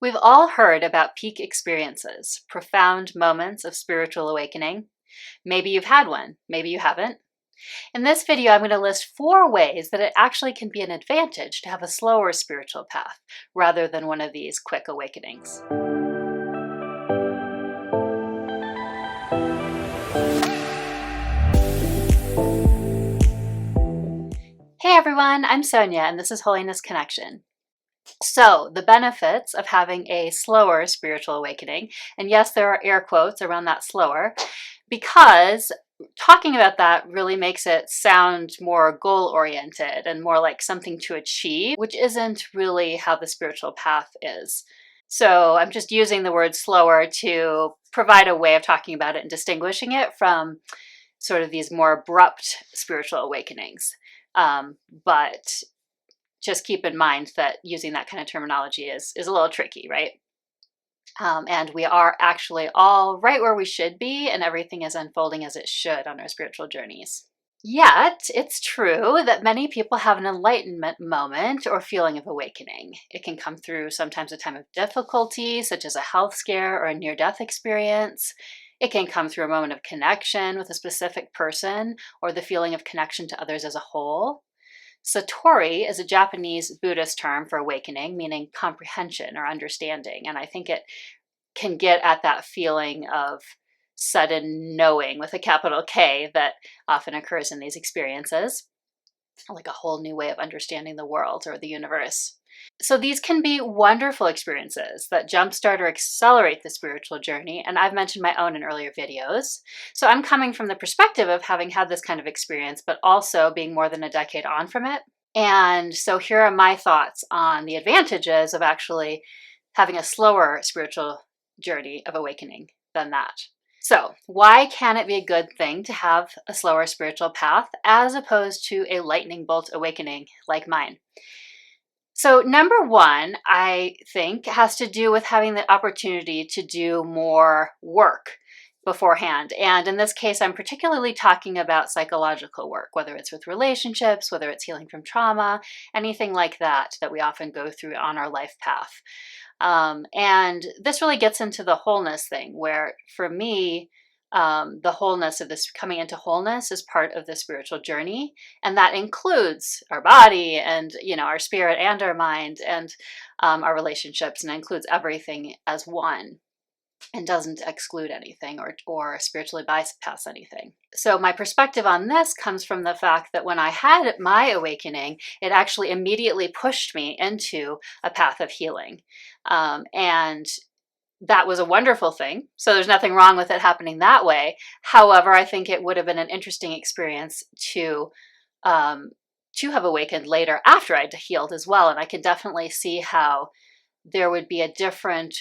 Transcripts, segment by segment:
We've all heard about peak experiences, profound moments of spiritual awakening. Maybe you've had one, maybe you haven't. In this video, I'm going to list 4 ways that it actually can be an advantage to have a slower spiritual path rather than one of these quick awakenings. Hey everyone, I'm Sonja and this is Holiness Connection. So, the benefits of having a slower spiritual awakening, and yes, there are air quotes around that slower, because talking about that really makes it sound more goal-oriented and more like something to achieve, which isn't really how the spiritual path is. So I'm just using the word slower to provide a way of talking about it and distinguishing it from sort of these more abrupt spiritual awakenings. But just keep in mind that using that kind of terminology is a little tricky, right? And we are actually all right where we should be, and everything is unfolding as it should on our spiritual journeys. Yet, it's true that many people have an enlightenment moment or feeling of awakening. It can come through sometimes a time of difficulty, such as a health scare or a near-death experience. It can come through a moment of connection with a specific person or the feeling of connection to others as a whole. Satori is a Japanese Buddhist term for awakening, meaning comprehension or understanding. And I think it can get at that feeling of sudden knowing with a capital K that often occurs in these experiences, like a whole new way of understanding the world or the universe. So these can be wonderful experiences that jumpstart or accelerate the spiritual journey, and I've mentioned my own in earlier videos. So I'm coming from the perspective of having had this kind of experience, but also being more than a decade on from it. And so here are my thoughts on the advantages of actually having a slower spiritual journey of awakening than that. So why can it be a good thing to have a slower spiritual path as opposed to a lightning bolt awakening like mine? So number 1, I think, has to do with having the opportunity to do more work beforehand. And in this case, I'm particularly talking about psychological work, whether it's with relationships, whether it's healing from trauma, anything like that we often go through on our life path. And this really gets into the wholeness thing, where for me, the wholeness of this, coming into wholeness, is part of the spiritual journey, and that includes our body and our spirit and our mind and our relationships, and includes everything as one and doesn't exclude anything or spiritually bypass anything. So my perspective on this comes from the fact that when I had my awakening, it actually immediately pushed me into a path of healing. And that was a wonderful thing. So there's nothing wrong with it happening that way. However, I think it would have been an interesting experience to have awakened later after I'd healed as well. And I can definitely see how there would be a different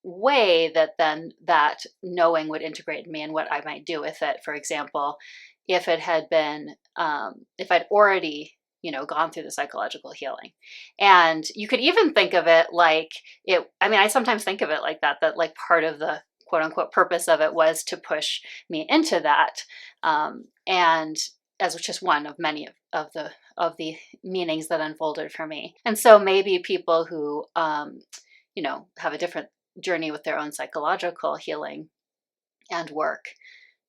way that then that knowing would integrate in me and what I might do with it. For example, if it had been, if I'd already gone through the psychological healing. And you could even think of it like I sometimes think of it like that like part of the quote unquote purpose of it was to push me into that. And as just one of many of the meanings that unfolded for me. And so maybe people who, have a different journey with their own psychological healing and work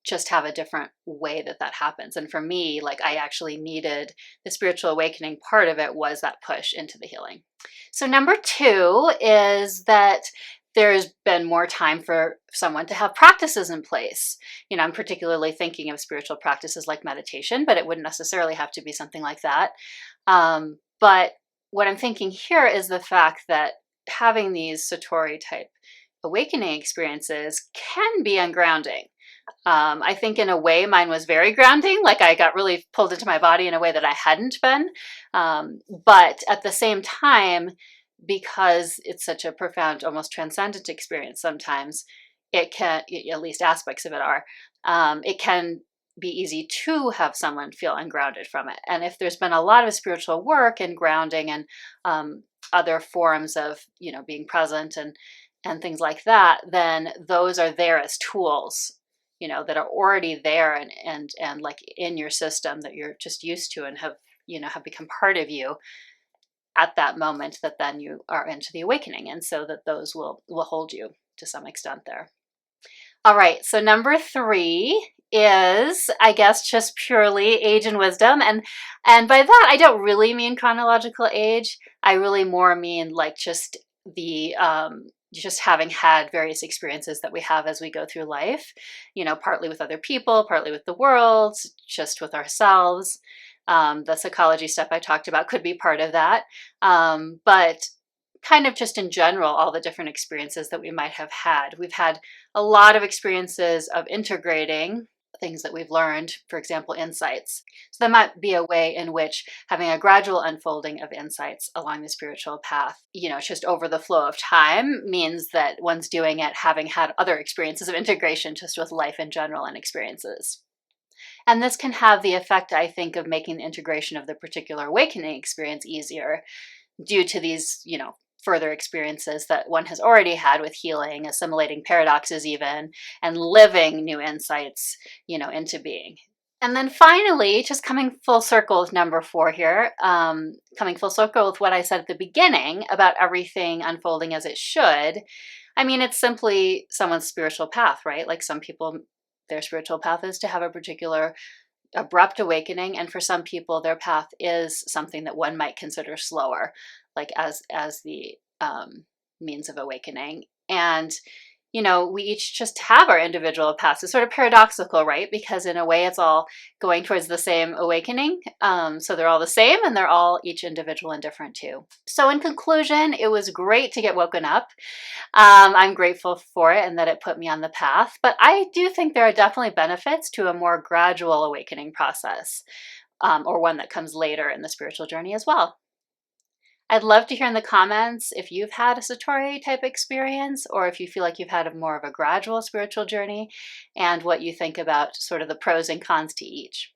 just have a different way that happens. And for me, like, I actually needed the spiritual awakening. Part of it was that push into the healing. So number 2 is that there's been more time for someone to have practices in place. I'm particularly thinking of spiritual practices like meditation, but it wouldn't necessarily have to be something like that. But what I'm thinking here is the fact that having these Satori type awakening experiences can be ungrounding. I think in a way mine was very grounding, like I got really pulled into my body in a way that I hadn't been. But at the same time, because it's such a profound, almost transcendent experience sometimes, it can, at least aspects of it are, it can be easy to have someone feel ungrounded from it. And if there's been a lot of spiritual work and grounding and other forms of, being present and things like that, then those are there as tools that are already there and like in your system that you're just used to and have become part of you. at that moment that then you are into the awakening, and so that those will hold you to some extent there. All right, so number 3 is, I guess, just purely age and wisdom, and by that I don't really mean chronological age. I really more mean like just the just having had various experiences that we have as we go through life, partly with other people, partly with the world, just with ourselves. The psychology stuff I talked about could be part of that, but kind of just in general, all the different experiences that we might have had. We've had a lot of experiences of integrating things that we've learned, for example, insights. So that might be a way in which having a gradual unfolding of insights along the spiritual path, just over the flow of time, means that one's doing it having had other experiences of integration just with life in general and experiences. And this can have the effect, I think, of making the integration of the particular awakening experience easier due to these, further experiences that one has already had with healing, assimilating paradoxes even, and living new insights, into being. And then finally, just coming full circle with number 4 here, coming full circle with what I said at the beginning about everything unfolding as it should. I mean, it's simply someone's spiritual path, right? Like some people, their spiritual path is to have a particular abrupt awakening, and for some people their path is something that one might consider slower, like as the means of awakening. And we each just have our individual paths. It's sort of paradoxical, right? Because in a way it's all going towards the same awakening, so they're all the same, and they're all each individual and different too. So in conclusion, it was great to get woken up. I'm grateful for it and that it put me on the path. But I do think there are definitely benefits to a more gradual awakening process, or one that comes later in the spiritual journey as well. I'd love to hear in the comments if you've had a Satori type experience, or if you feel like you've had more of a gradual spiritual journey, and what you think about sort of the pros and cons to each.